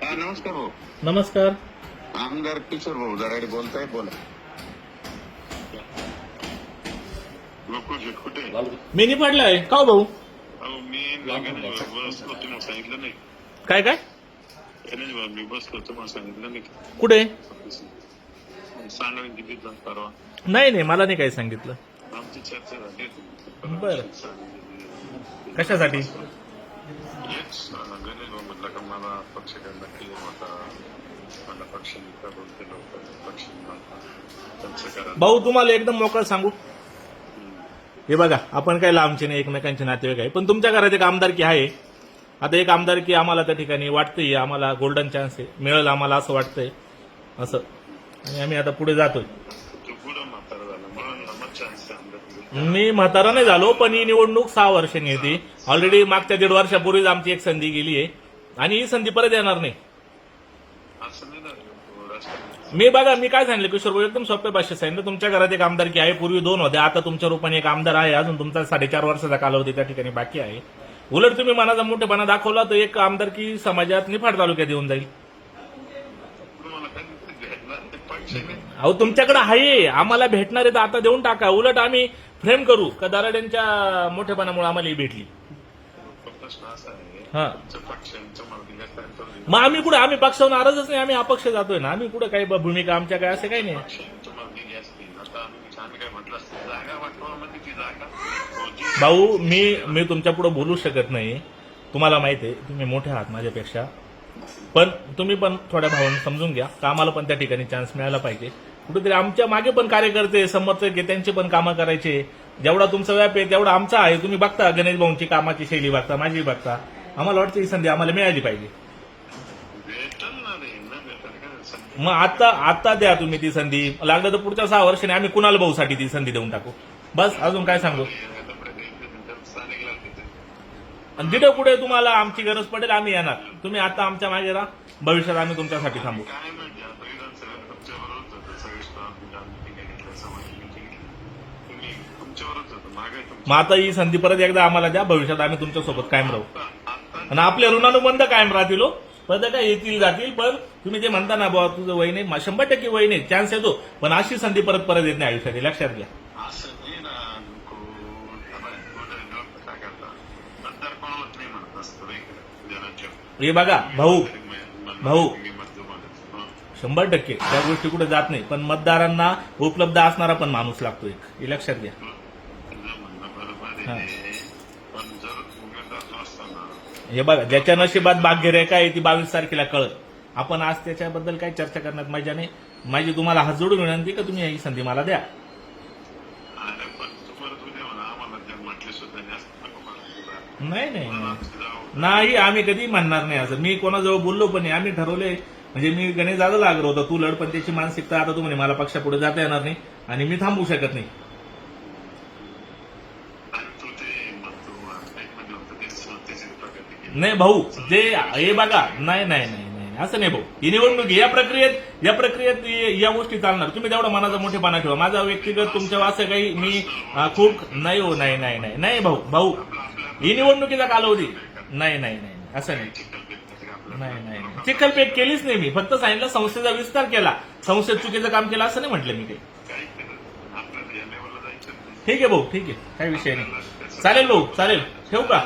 नमस्कार भाऊ. नमस्कार. आमदार किशोर भाऊ दराडे बोलताय. बोला. कुठे मी निफाडलाय का हो भाऊ? मी बसलो तुम्हाला सांगितलं नाही. काय काय मी बसलो तुम्हाला सांगितलं नाही. कुठे? सांगा किती परवा नाही नाही, मला नाही काही सांगितलं. आमची चर्चा झाली. बरं. कशासाठी? हेच गणेश भाऊ म्हटलं का मला पक्ष काढला क्लिअर होता. मला पक्ष नेता बोलते लोक पक्ष त्यांचं करा. भाऊ तुम्हाला एकदम मोकळं सांगू, हे बघा आपण काही लांबचे नाही, एकमेकांचे नातेवाईक आहे, पण तुमच्या घरात एक आमदारकी आहे. आता एक आमदारकी आम्हाला त्या ठिकाणी वाटतंय, आम्हाला गोल्डन चान्स आहे, मिळेल आम्हाला असं वाटतंय असं, आणि आम्ही आता पुढे जातोय. मी म्हातारा नाही झालो, पण ही निवडणूक 6 वर्षांनी येते. ऑलरेडी मागच्या 1.5 वर्षापूर्वीच आमची एक संधी गेली आहे आणि ही संधी परत येणार नाही. मी बघा मी काय सांगितलं किशोर भाऊ, एकदम सोप्या भाषेत सांगितलं. तुमच्या घरात एक आमदारकी आहे, पूर्वी 2 होत्या, आता तुमच्या रूपाने एक आमदार आहे. अजून तुमचा 4.5 वर्षाचा कालावधी त्या ठिकाणी बाकी आहे. उलट तुम्ही मनाचा मोठेपणा दाखवला तर एक आमदारकी समाजात निफाड तालुक्यात येऊन जाईल. अहो तुमच्याकडे आहे, आम्हाला भेटणार आहे तर आता देऊन टाका. उलट आम्ही फ्रेम करू का दराड्यांच्या मोठेपणामुळे आम्हाला ही भेटली. हा, मग आम्ही कुठे, आम्ही पक्षावर नाराजच नाही, आम्ही अपक्ष जातोय ना. आम्ही कुठे काही भूमिका आमच्या काय असं काही नाही. भाऊ मी तुमच्या पुढे बोलू शकत नाही, तुम्हाला माहिती आहे, तुम्ही मोठे आहात माझ्यापेक्षा, पण तुम्ही पण थोड्या भावाने समजून घ्या का आम्हाला पण त्या ठिकाणी चान्स मिळाला पाहिजे. कुठेतरी आमच्या मागे पण कार्यकर्ते समर्थक आहे, त्यांचे पण कामं करायचे. जेवढा तुमचा व्याप आहे तेवढा आमचा आहे. तुम्ही बघता गणेश भाऊंची कामाची शैली बघता, माझी बघता. आम्हाला वाटतं ही संधी आम्हाला मिळाली पाहिजे. मग आता द्या तुम्ही ती संधी. लागलं तर पुढच्या 6 वर्षांनी आम्ही कुणाल भाऊसाठी ती संधी देऊन टाकू. बस, अजून काय सांगू. आणि जिथे पुढे तुम्हाला आमची गरज पडेल आम्ही येणार. तुम्ही आता आमच्या मागे राहा, भविष्यात आम्ही तुमच्यासाठी थांबू. मग आता ही संधी परत एकदा आम्हाला द्या, भविष्यात आम्ही तुमच्यासोबत कायम राहू आणि आपल्या ऋणानुबंध कायम राहतील. पद काय येतील जातील, पण तुम्ही जे म्हणता ना बाबा तुझं वय नाही, 100% वय नाही, चान्स येतो, पण अशी संधी परत येत नाही आयुष्यात, लक्षात घ्या. हे बघा भाऊ 100% त्या गोष्टी कुठे जात नाही, पण मतदारांना उपलब्ध असणारा पण माणूस लागतो एक, हे लक्षात घ्या. हे बघा ज्याच्या नशिबात भाग्यरेखा आहे ती 22 तारखेला कळत. आपण आज त्याच्याबद्दल काही चर्चा करण्यात मजा नाही. माझी तुम्हाला हात जोडून विनंती का तुम्ही ही संधी मला द्या. नाही आम्ही कधी म्हणणार नाही असं. मी कोणाजवळ बोललो पण नाही. आम्ही ठरवले, म्हणजे मी गणेश दादाला आग्रह होता तू लढ, पण त्याची मानसिकता आता तू म्हणे मला पक्षापुढे जाता येणार नाही आणि मी थांबवू शकत नाही. नाही भाऊ, जे हे बघा, नाही असं नाही भाऊ. ही निवडणूक या प्रक्रियेत या गोष्टी चालणार. तुम्ही तेवढा मनाचा मोठेपणा ठेवा. माझा व्यक्तिगत तुमच्या असं काही मी खूप नाही हो, नाही भाऊ ही निवडणुकीचा कालावधी नाही असं नाही चिखलपेट केलीच नाही. मी फक्त सांगितलं संस्थेचा विस्तार केला, संस्थेत चुकीचं काम केलं असं नाही म्हटलं मी काही. ठीक आहे भाऊ, ठीक आहे, काही विषय नाही. चालेल भाऊ, चालेल, ठेवू का?